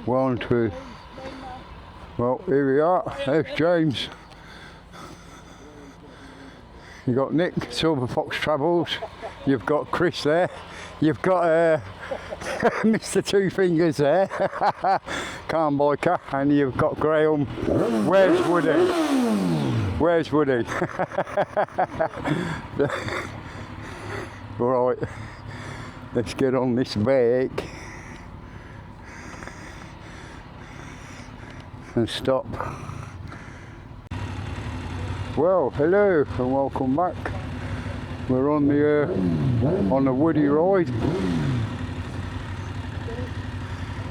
1, 2. Well, here we are. There's James. You've got Nick, Silver Fox Travels. You've got Chris there. You've got Mr. Two Fingers there, Calm Biker, and you've got Graham. Where's Woody? Where's Woody? Right, let's get on this bike and stop. Well, hello and welcome back. We're on the Woody ride.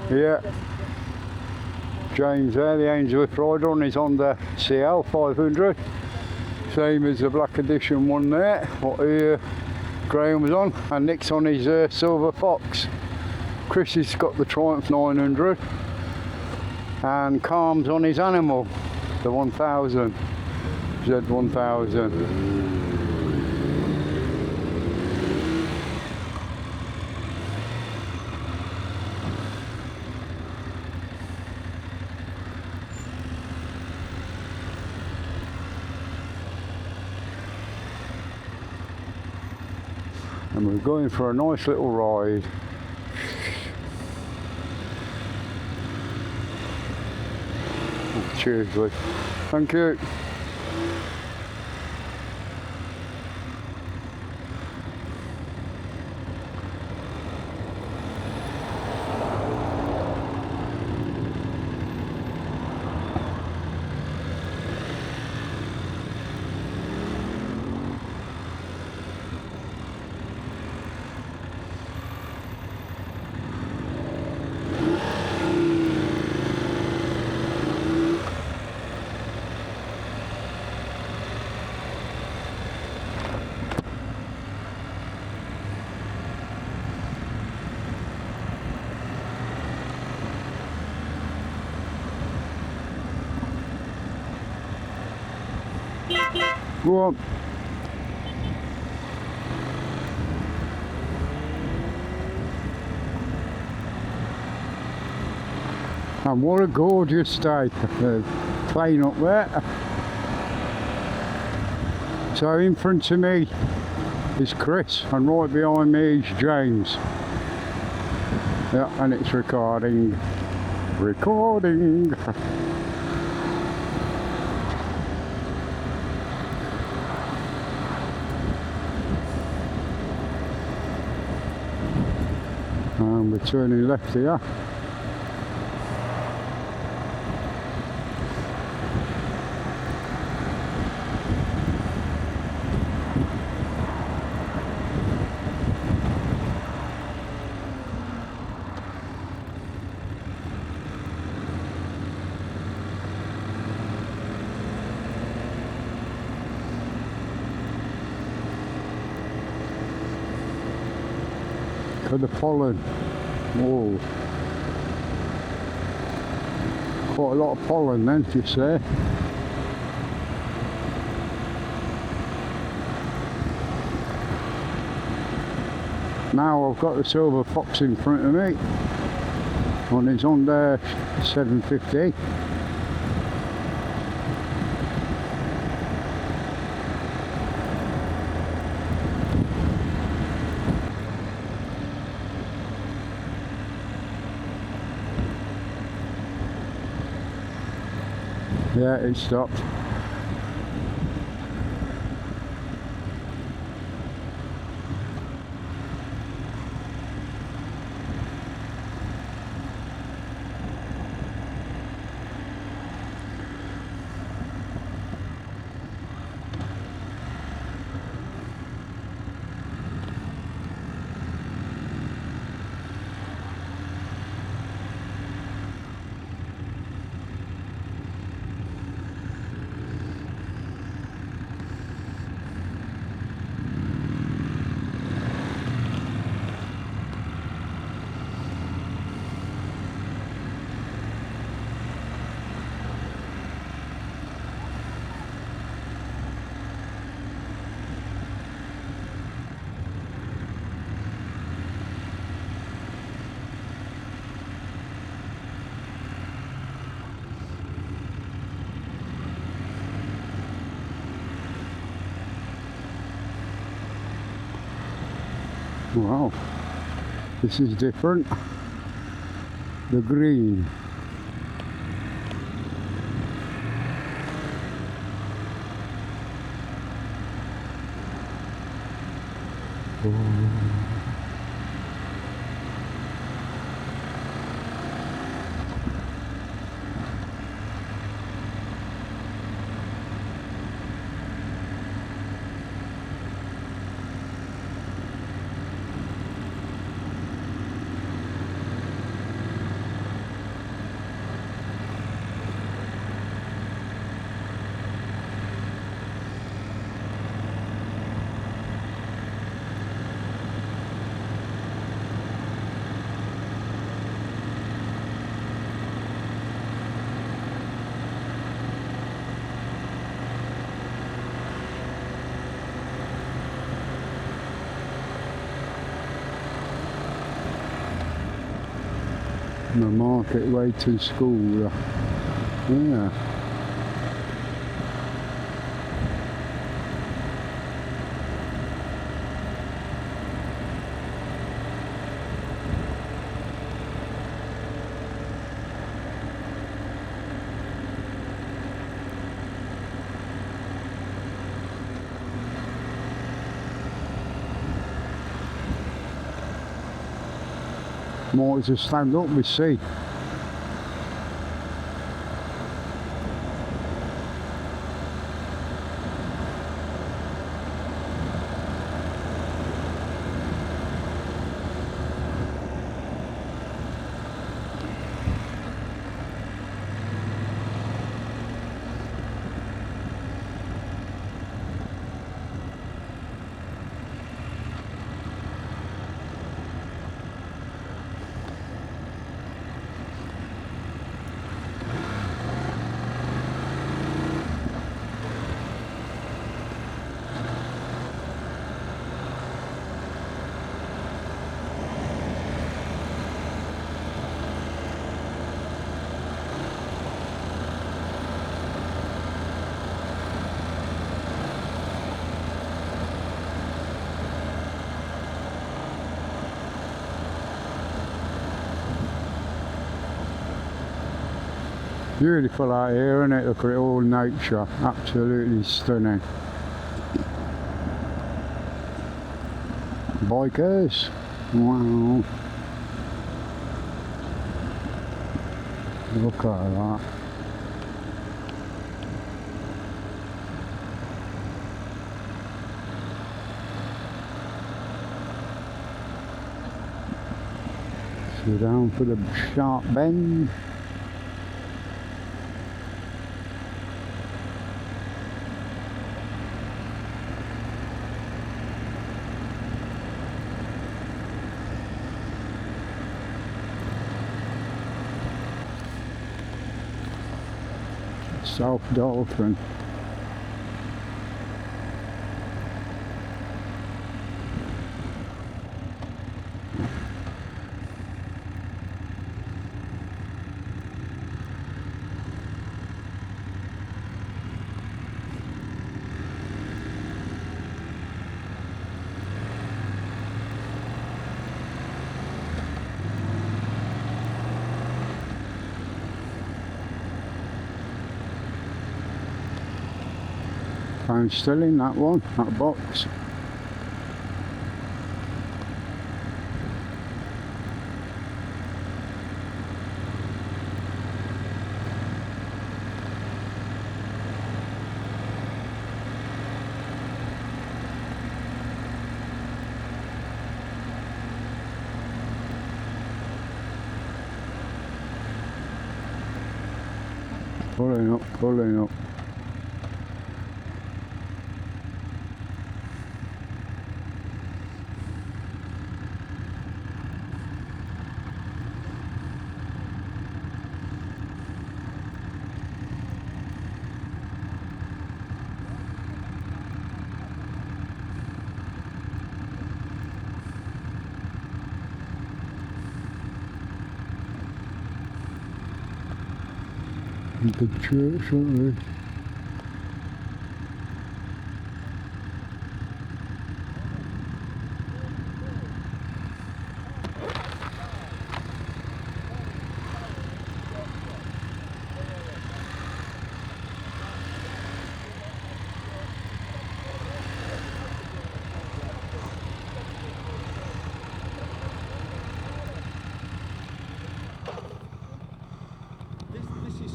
Yeah, James there, the Ainsworth rider, on his Honda CL 500, same as the Black Edition one there, what Graham was on, and Nick's on his Silver Fox. Chris has got the Triumph 900, and Calm's on his Animal, the 1000, Z1000. And we're going for a nice little ride. Cheers, bud. Thank you. Go on. And what a gorgeous day, the plane up there. So in front of me is Chris and right behind me is James. Yeah, and it's recording. And we're turning left here. For the pollen. Whoa. Quite a lot of pollen then, you say. Now I've got the Silver Fox in front of me on his Honda 750. Yeah, it stopped. Wow, this is different. The green. The market waiting school. Yeah. Might as well stand up, we see. Beautiful out here, isn't it? Look at it, all nature, absolutely stunning. Bikers, wow. Look at that. So down for the sharp bend. South Dalton. I'm still in that one, that box. Pulling up, pulling up. Big church, aren't they?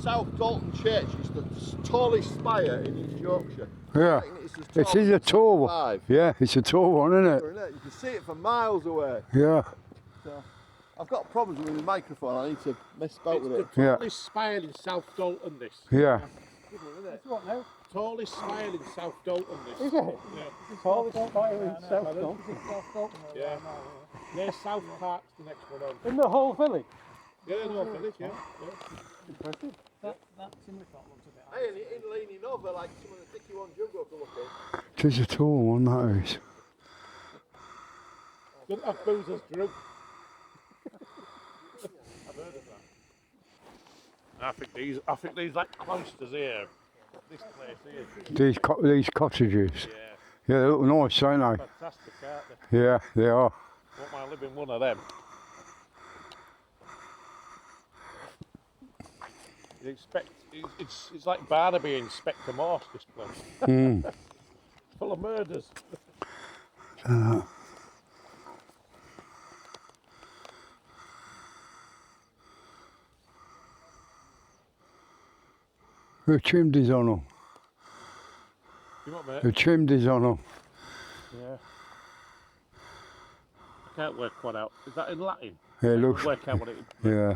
South Dalton Church. It's the tallest spire in East Yorkshire. Yeah. It is a tall one. Yeah, it's a tall one, isn't it? You can see it from miles away. Yeah. So, I've got problems with the microphone. I need to mess about with it. It's the tallest spire in South Dalton, this. Yeah. It's what now? Tallest spire in South Dalton, this. Is it? Yeah. Tallest spire in South Dalton. Yeah. There's South Park's the next one on. In the whole village? Yeah, the whole village, yeah. Impressive. That Scenic looks a bit high. Hey, and it leaning over like some of the thicky ones you've got to look at. It is a tall one, that is. Doesn't have boozers drunk. I've heard of that. I think these like cloisters here. This place here. These cottages. Yeah. Yeah, they look nice, don't they? Fantastic, aren't they? Yeah, they are. Won't mind living one of them. You expect it's like Barnaby Inspector Morse, this place. Mm. Full of murders. The chimneys on them. You what, mate? The chimneys on them. Yeah. I can't work one out. Is that in Latin? Yeah, it looks. Work out what it is. Yeah.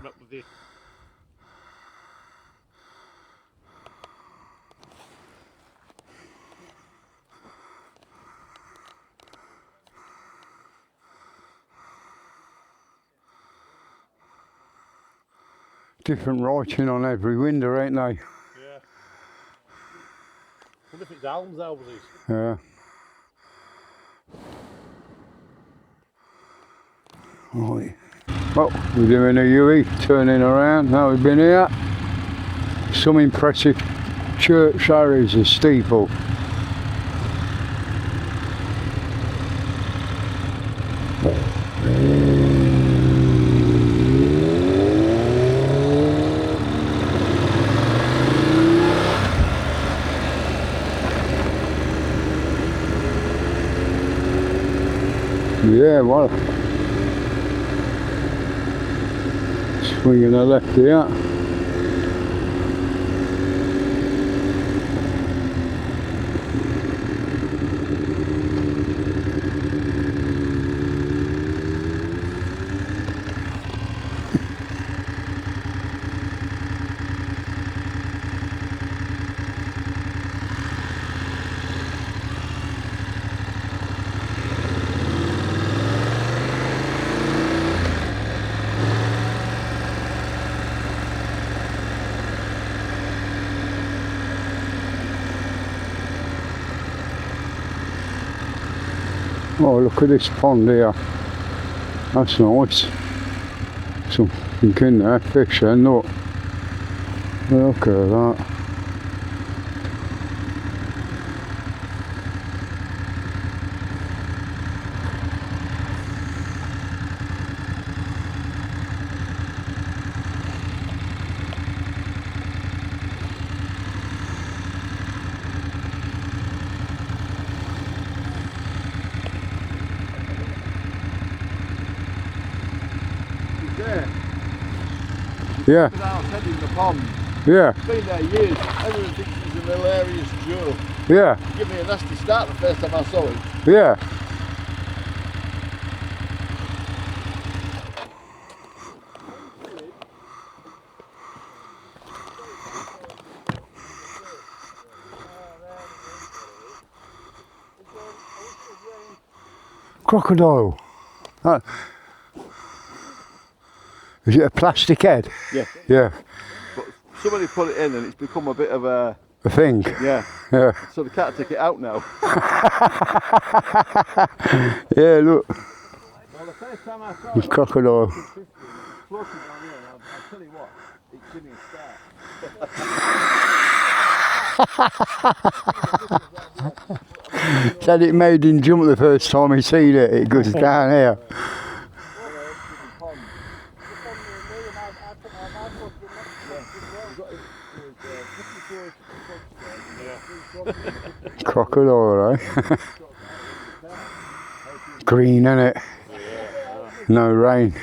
Different writing on every window, ain't they? Yeah. What if it's almshouses? Yeah. Right. Well, we're doing a UE, turning around. Now we've been here. Some impressive church areas and steeple. Yeah, well, swinging a left here. Oh, look at this pond here. That's nice. Something in there, fish and look. Look at that. Yeah. Crocodile's head in the pond. Yeah. It's been there years. Everyone thinks he's an hilarious joke. Yeah. Give me a nasty start the first time I saw it. Yeah. Crocodile. Is it a plastic head? Yeah. Yeah. But somebody put it in and it's become a bit of a thing. Yeah. Yeah. So they can't take it out now. Yeah, look. Well, the first time I saw The crocodile. floating down here, and I'll tell you what, it gave me a start. Said it made him jump the first time he seen it. It goes down here. Crocodile, eh? Green, innit? No rain.